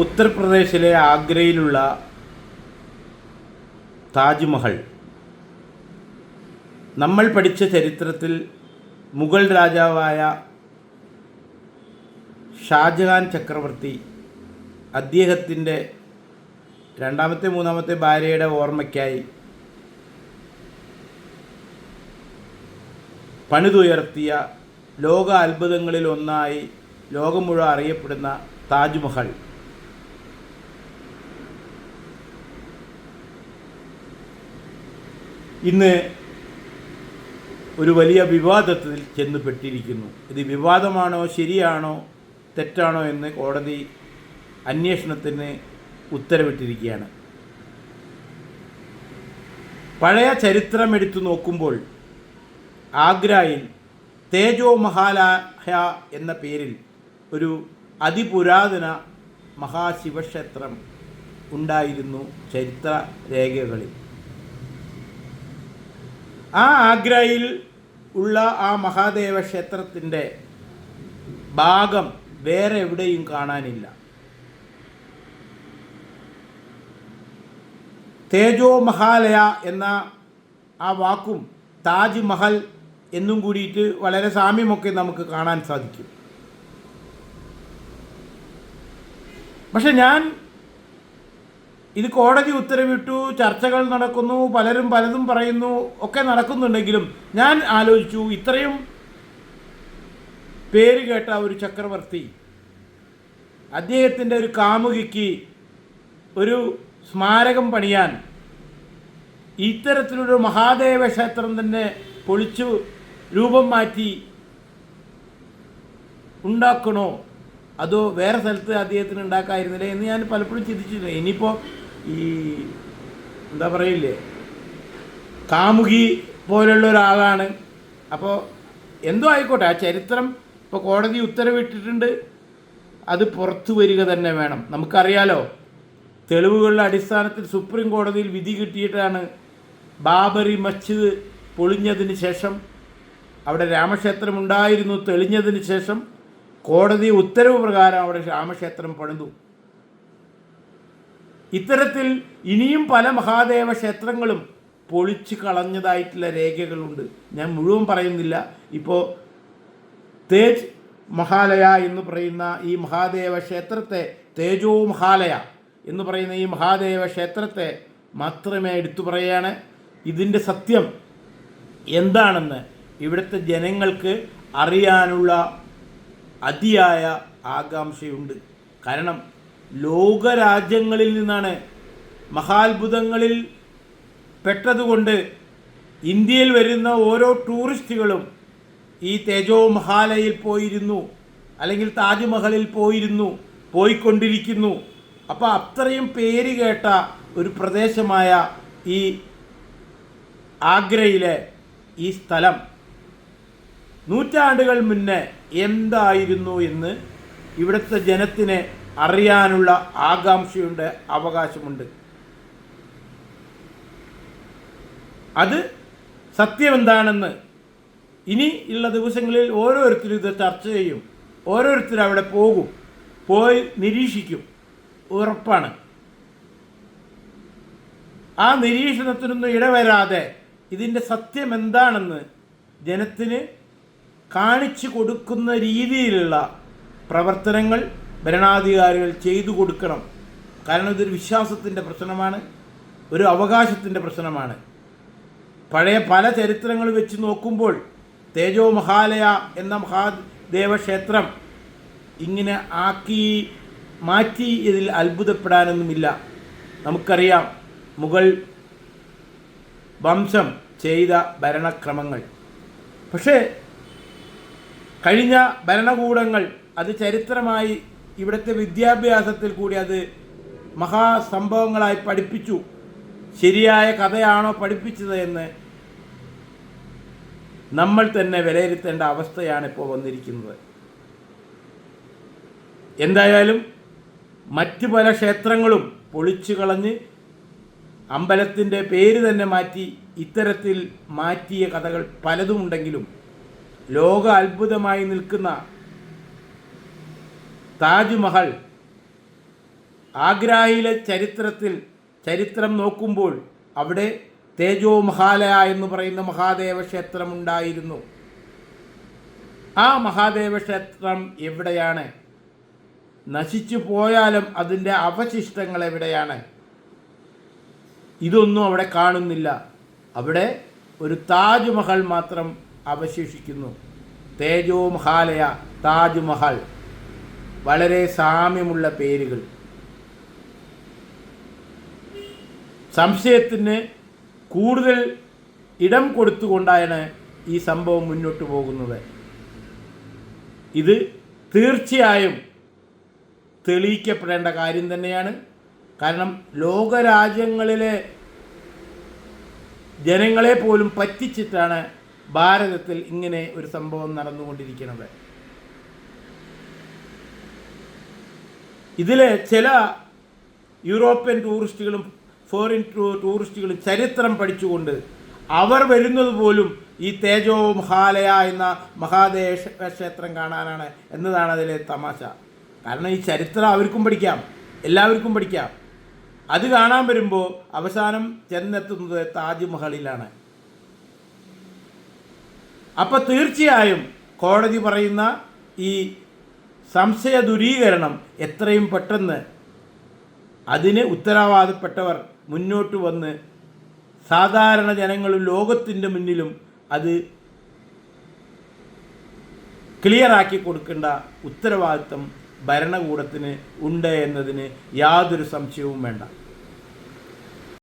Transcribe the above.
ഉത്തർപ്രദേശിലെ ആഗ്രയിലുള്ള താജ്മഹൽ നമ്മൾ പഠിച്ച ചരിത്രത്തിൽ മുഗൾ രാജാവായ ഷാജഹാൻ ചക്രവർത്തി അദ്ദേഹത്തിൻ്റെ രണ്ടാമത്തെ മൂന്നാമത്തെ ഭാര്യയുടെ ഓർമ്മയ്ക്കായി പണിതുയർത്തിയ ലോക അത്ഭുതങ്ങളിൽ ഒന്നായി ലോകം മുഴുവൻ അറിയപ്പെടുന്ന താജ്മഹൽ ഇന്ന് ഒരു വലിയ വിവാദത്തിൽ ചെന്നുപെട്ടിരിക്കുന്നു. ഇത് വിവാദമാണോ ശരിയാണോ തെറ്റാണോ എന്ന് കോടതി അന്വേഷണത്തിന് ഉത്തരവിട്ടിരിക്കുകയാണ്. പഴയ ചരിത്രം എടുത്തു നോക്കുമ്പോൾ ആഗ്രയിൽ തേജോ മഹാലയ എന്ന പേരിൽ ഒരു അതിപുരാതന മഹാശിവക്ഷേത്രം ഉണ്ടായിരുന്നു ചരിത്ര രേഖകളിൽ. ആ ആഗ്രയിൽ ഉള്ള ആ മഹാദേവ ക്ഷേത്രത്തിൻ്റെ ഭാഗം വേറെ എവിടെയും കാണാനില്ല. തേജോ മഹാലയ എന്ന ആ വാക്കും താജ് മഹൽ എന്നും കൂടിയിട്ട് വളരെ സാമ്യമൊക്കെ നമുക്ക് കാണാൻ സാധിക്കും. പക്ഷെ ഇത് കോടതി ഉത്തരവിട്ടു, ചർച്ചകൾ നടക്കുന്നു, പലരും പലതും പറയുന്നു, ഒക്കെ നടക്കുന്നുണ്ടെങ്കിലും ഞാൻ ആലോചിച്ചു, ഇത്രയും പേര് കേട്ട ഒരു ചക്രവർത്തി അദ്ദേഹത്തിൻ്റെ ഒരു കാമുകിക്ക് ഒരു സ്മാരകം പണിയാൻ ഇത്തരത്തിലൊരു മഹാദേവ ക്ഷേത്രം തന്നെ പൊളിച്ചു രൂപം മാറ്റി ഉണ്ടാക്കണോ, അതോ വേറെ സ്ഥലത്ത് അദ്ദേഹത്തിന് ഉണ്ടാക്കായിരുന്നില്ലേ എന്ന് ഞാൻ പലപ്പോഴും ചിന്തിച്ചിട്ടുണ്ട്. ഇനിയിപ്പോൾ ഈ എന്താ പറയില്ലേ, കാമുകി പോലുള്ള ഒരാളാണ്. അപ്പോൾ എന്തോ ആയിക്കോട്ടെ, ആ ചരിത്രം ഇപ്പോൾ കോടതി ഉത്തരവിട്ടിട്ടുണ്ട്, അത് പുറത്തു വരിക തന്നെ വേണം. നമുക്കറിയാലോ, തെളിവുകളുടെ അടിസ്ഥാനത്തിൽ സുപ്രീം കോടതിയിൽ വിധി കിട്ടിയിട്ടാണ് ബാബറി മസ്ജിദ് പൊളിഞ്ഞതിന് ശേഷം, അവിടെ രാമക്ഷേത്രം ഉണ്ടായിരുന്നു തെളിഞ്ഞതിന് ശേഷം കോടതി ഉത്തരവ് പ്രകാരം അവിടെ രാമക്ഷേത്രം പണിതു. ഇത്തരത്തിൽ ഇനിയും പല മഹാദേവ ക്ഷേത്രങ്ങളും പൊളിച്ചു കളഞ്ഞതായിട്ടുള്ള രേഖകളുണ്ട്. ഞാൻ മുഴുവൻ പറയുന്നില്ല. ഇപ്പോൾ തേജ് മഹാലയ എന്ന് പറയുന്ന ഈ മഹാദേവ ക്ഷേത്രത്തെ, തേജോ മഹാലയ എന്ന് പറയുന്ന ഈ മഹാദേവ ക്ഷേത്രത്തെ മാത്രമേ എടുത്തു പറയുകയാണ്. ഇതിൻ്റെ സത്യം എന്താണെന്ന് ഇവിടുത്തെ ജനങ്ങൾക്ക് അറിയാനുള്ള അതിയായ ആകാംക്ഷയുണ്ട്. കാരണം ലോകരാജ്യങ്ങളിൽ നിന്നാണ് മഹാത്ഭുതങ്ങളിൽ പെട്ടതുകൊണ്ട് ഇന്ത്യയിൽ വരുന്ന ഓരോ ടൂറിസ്റ്റുകളും ഈ തേജോ മഹാലയിൽ പോയിരുന്നു, അല്ലെങ്കിൽ താജ്മഹലിൽ പോയിക്കൊണ്ടിരിക്കുന്നു. അപ്പോൾ അത്രയും പേര് കേട്ട ഒരു പ്രദേശമായ ഈ ആഗ്രയിലെ ഈ സ്ഥലം നൂറ്റാണ്ടുകൾ മുന്നേ എന്തായിരുന്നു എന്ന് ഇവിടുത്തെ ജനത്തിന് അറിയാനുള്ള ആകാംക്ഷയുണ്ട്, അവകാശമുണ്ട്. അത് സത്യം എന്താണെന്ന് ഇനി ഉള്ള ദിവസങ്ങളിൽ ഓരോരുത്തരും ഇത് ചർച്ച ചെയ്യും, ഓരോരുത്തരും അവിടെ പോയി നിരീക്ഷിക്കും, ഉറപ്പാണ്. ആ നിരീക്ഷണത്തിനൊന്നും ഇടവരാതെ ഇതിൻ്റെ സത്യം എന്താണെന്ന് ജനത്തിന് കാണിച്ചു കൊടുക്കുന്ന രീതിയിലുള്ള പ്രവർത്തനങ്ങൾ ഭരണാധികാരികൾ ചെയ്തു കൊടുക്കണം. കാരണം ഇതൊരു വിശ്വാസത്തിൻ്റെ പ്രശ്നമാണ്, ഒരു അവകാശത്തിൻ്റെ പ്രശ്നമാണ്. പഴയ പല ചരിത്രങ്ങൾ വെച്ച് നോക്കുമ്പോൾ തേജോ മഹാലയ എന്ന മഹാദേവ ക്ഷേത്രം ഇങ്ങനെ മാറ്റി ഇതിൽ അത്ഭുതപ്പെടാനൊന്നുമില്ല. നമുക്കറിയാം മുഗൾ വംശം ചെയ്ത ഭരണക്രമങ്ങൾ. പക്ഷേ കഴിഞ്ഞ ഭരണകൂടങ്ങൾ അത് ചരിത്രമായി ഇവിടുത്തെ വിദ്യാഭ്യാസത്തിൽ കൂടി അത് മഹാസംഭവങ്ങളായി പഠിപ്പിച്ചു. ശരിയായ കഥയാണോ പഠിപ്പിച്ചത് എന്ന് നമ്മൾ തന്നെ വിലയിരുത്തേണ്ട അവസ്ഥയാണ് ഇപ്പോൾ വന്നിരിക്കുന്നത്. എന്തായാലും മറ്റ് പല ക്ഷേത്രങ്ങളും പൊളിച്ചു കളഞ്ഞ് അമ്പലത്തിൻ്റെ പേര് തന്നെ മാറ്റി ഇത്തരത്തിൽ മാറ്റിയ കഥകൾ പലതുമുണ്ടെങ്കിലും ലോക അത്ഭുതമായി നിൽക്കുന്ന താജ്മഹൽ ആഗ്രായിലെ ചരിത്രം നോക്കുമ്പോൾ അവിടെ തേജോ മഹാലയ എന്ന് പറയുന്ന മഹാദേവ ക്ഷേത്രം ഉണ്ടായിരുന്നു. ആ മഹാദേവ ക്ഷേത്രം എവിടെയാണ്? നശിച്ചു പോയാലും അതിൻ്റെ അവശിഷ്ടങ്ങൾ എവിടെയാണ്? ഇതൊന്നും അവിടെ കാണുന്നില്ല. അവിടെ ഒരു താജ്മഹൽ മാത്രം അവശേഷിക്കുന്നു. തേജോ മഹാലയ, താജ്മഹൽ, വളരെ സാമ്യമുള്ള പേരുകൾ. സംശയത്തിന് കൂടുതൽ ഇടം കൊടുത്തുകൊണ്ടാണ് ഈ സംഭവം മുന്നോട്ട് പോകുന്നത്. ഇത് തീർച്ചയായും തെളിയിക്കപ്പെടേണ്ട കാര്യം തന്നെയാണ്. കാരണം ലോകരാജ്യങ്ങളിലെ ജനങ്ങളെ പോലും പറ്റിച്ചിട്ടാണ് ഭാരതത്തിൽ ഇങ്ങനെ ഒരു സംഭവം നടന്നുകൊണ്ടിരിക്കുന്നത്. ഇതിൽ ചില യൂറോപ്യൻ ടൂറിസ്റ്റുകളും ഫോറിൻ ടൂറിസ്റ്റുകളും ചരിത്രം പഠിച്ചുകൊണ്ട് അവർ വരുന്നത് പോലും ഈ തേജോ മഹാലയ എന്ന മഹാദേവ ക്ഷേത്രം കാണാനാണ് എന്നതാണ് അതിലെ തമാശ. കാരണം ഈ ചരിത്രം അവർക്കും പഠിക്കാം, എല്ലാവർക്കും പഠിക്കാം. അത് കാണാൻ വരുമ്പോൾ അവസാനം ചെന്നെത്തുന്നത് താജ്മഹലിലാണ്. അപ്പം തീർച്ചയായും കോടതി പറയുന്ന ഈ സംശയ ദൂരീകരണം എത്രയും പെട്ടെന്ന് അതിന് ഉത്തരവാദപ്പെട്ടവർ മുന്നോട്ട് വന്ന് സാധാരണ ജനങ്ങളും ലോകത്തിൻ്റെ മുന്നിലും അത് ക്ലിയറാക്കി കൊടുക്കേണ്ട ഉത്തരവാദിത്വം ഭരണകൂടത്തിന് ഉണ്ട് എന്നതിന് യാതൊരു സംശയവും വേണ്ട.